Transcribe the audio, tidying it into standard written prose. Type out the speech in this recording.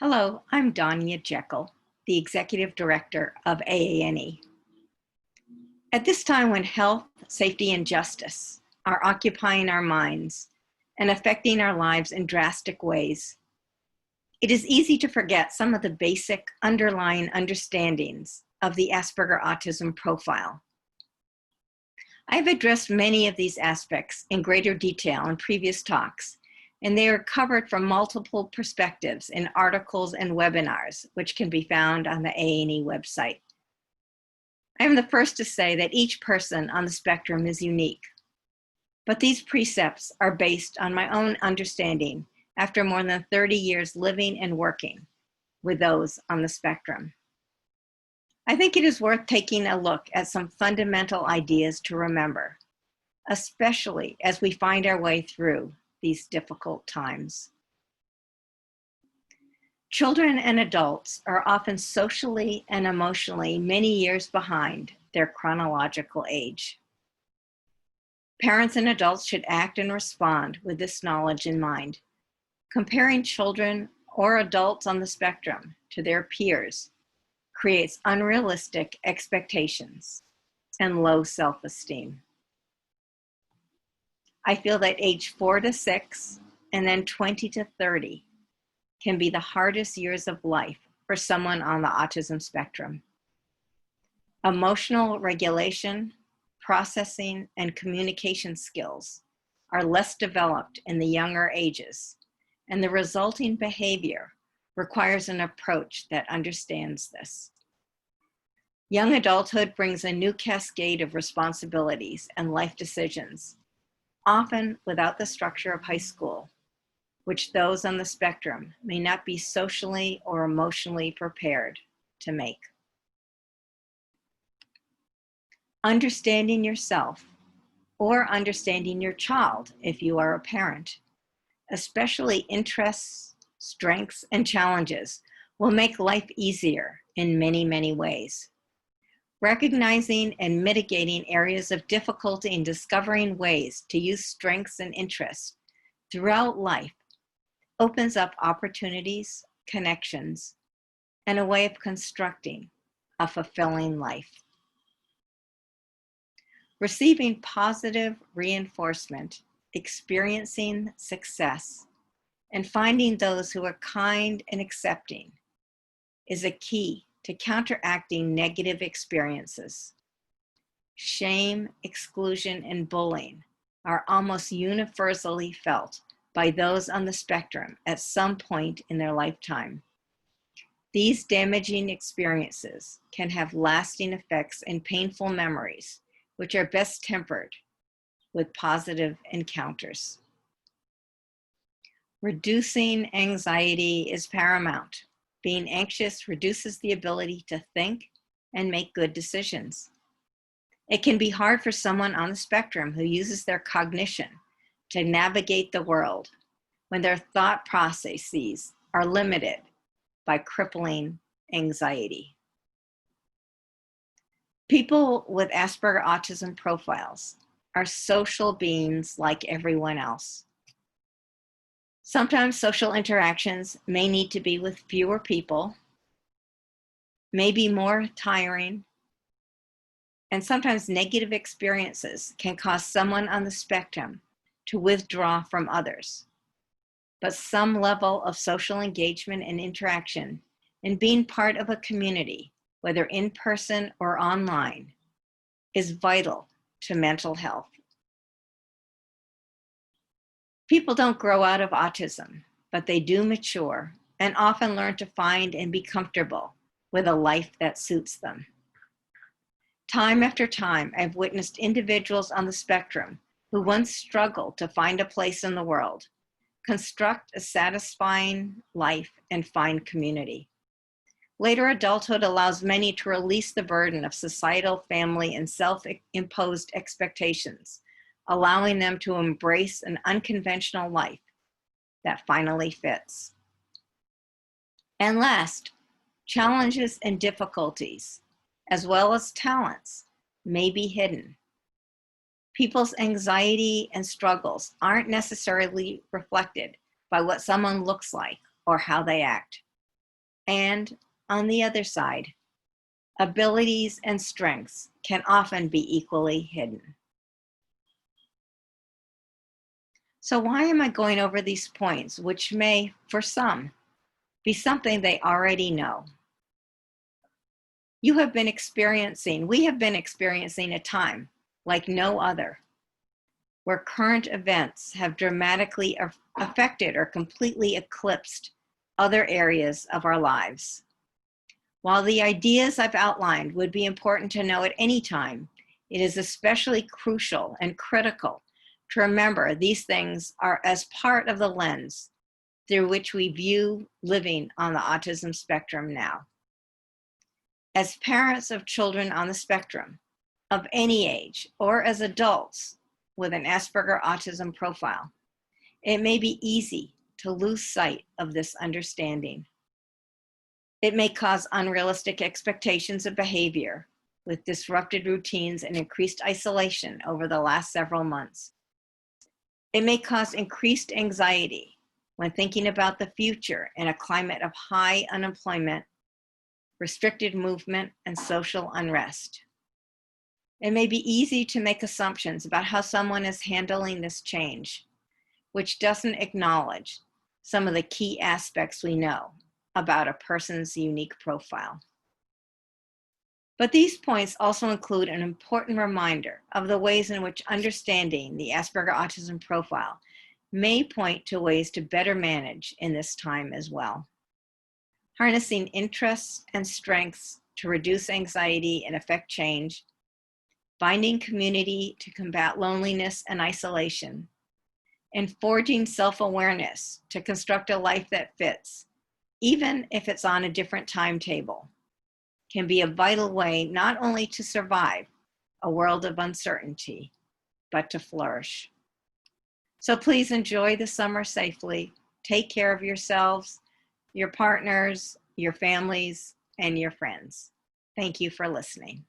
Hello, I'm Dania Jekel, the Executive Director of AANE. At this time when health, safety, and justice are occupying our minds and affecting our lives in drastic ways, it is easy to forget some of the basic underlying understandings of the Asperger autism profile. I've addressed many of these aspects in greater detail in previous talks, and they are covered from multiple perspectives in articles and webinars, which can be found on the AANE website. I am the first to say that each person on the spectrum is unique, but these precepts are based on my own understanding after more than 30 years living and working with those on the spectrum. I think it is worth taking a look at some fundamental ideas to remember, especially as we find our way through these difficult times. Children and adults are often socially and emotionally many years behind their chronological age. Parents and adults should act and respond with this knowledge in mind. Comparing children or adults on the spectrum to their peers creates unrealistic expectations and low self-esteem. I feel that age 4 to 6 and then 20 to 30 can be the hardest years of life for someone on the autism spectrum. Emotional regulation, processing, and communication skills are less developed in the younger ages, and the resulting behavior requires an approach that understands this. Young adulthood brings a new cascade of responsibilities and life decisions, often without the structure of high school, which those on the spectrum may not be socially or emotionally prepared to make. Understanding yourself or understanding your child if you are a parent, especially interests, strengths, and challenges, will make life easier in many, many ways. Recognizing and mitigating areas of difficulty and discovering ways to use strengths and interests throughout life opens up opportunities, connections, and a way of constructing a fulfilling life. Receiving positive reinforcement, experiencing success, and finding those who are kind and accepting is a key to counteracting negative experiences. Shame, exclusion, and bullying are almost universally felt by those on the spectrum at some point in their lifetime. These damaging experiences can have lasting effects and painful memories, which are best tempered with positive encounters. Reducing anxiety is paramount. Being anxious reduces the ability to think and make good decisions. It can be hard for someone on the spectrum who uses their cognition to navigate the world when their thought processes are limited by crippling anxiety. People with Asperger autism profiles are social beings like everyone else. Sometimes social interactions may need to be with fewer people, may be more tiring, and sometimes negative experiences can cause someone on the spectrum to withdraw from others. But some level of social engagement and interaction and being part of a community, whether in person or online, is vital to mental health. People don't grow out of autism, but they do mature and often learn to find and be comfortable with a life that suits them. Time after time, I've witnessed individuals on the spectrum who once struggled to find a place in the world, construct a satisfying life, and find community. Later adulthood allows many to release the burden of societal, family, and self-imposed expectations, allowing them to embrace an unconventional life that finally fits. And last, challenges and difficulties, as well as talents, may be hidden. People's anxiety and struggles aren't necessarily reflected by what someone looks like or how they act. And on the other side, abilities and strengths can often be equally hidden. So why am I going over these points, which may, for some, be something they already know? We have been experiencing a time like no other, where current events have dramatically affected or completely eclipsed other areas of our lives. While the ideas I've outlined would be important to know at any time, it is especially crucial and critical to remember these things are as part of the lens through which we view living on the autism spectrum now. As parents of children on the spectrum, of any age, or as adults with an Asperger autism profile, it may be easy to lose sight of this understanding. It may cause unrealistic expectations of behavior with disrupted routines and increased isolation over the last several months. It may cause increased anxiety when thinking about the future in a climate of high unemployment, restricted movement, and social unrest. It may be easy to make assumptions about how someone is handling this change, which doesn't acknowledge some of the key aspects we know about a person's unique profile. But these points also include an important reminder of the ways in which understanding the Asperger autism profile may point to ways to better manage in this time as well. Harnessing interests and strengths to reduce anxiety and affect change, finding community to combat loneliness and isolation, and forging self-awareness to construct a life that fits, even if it's on a different timetable, can be a vital way not only to survive a world of uncertainty, but to flourish. So please enjoy the summer safely. Take care of yourselves, your partners, your families, and your friends. Thank you for listening.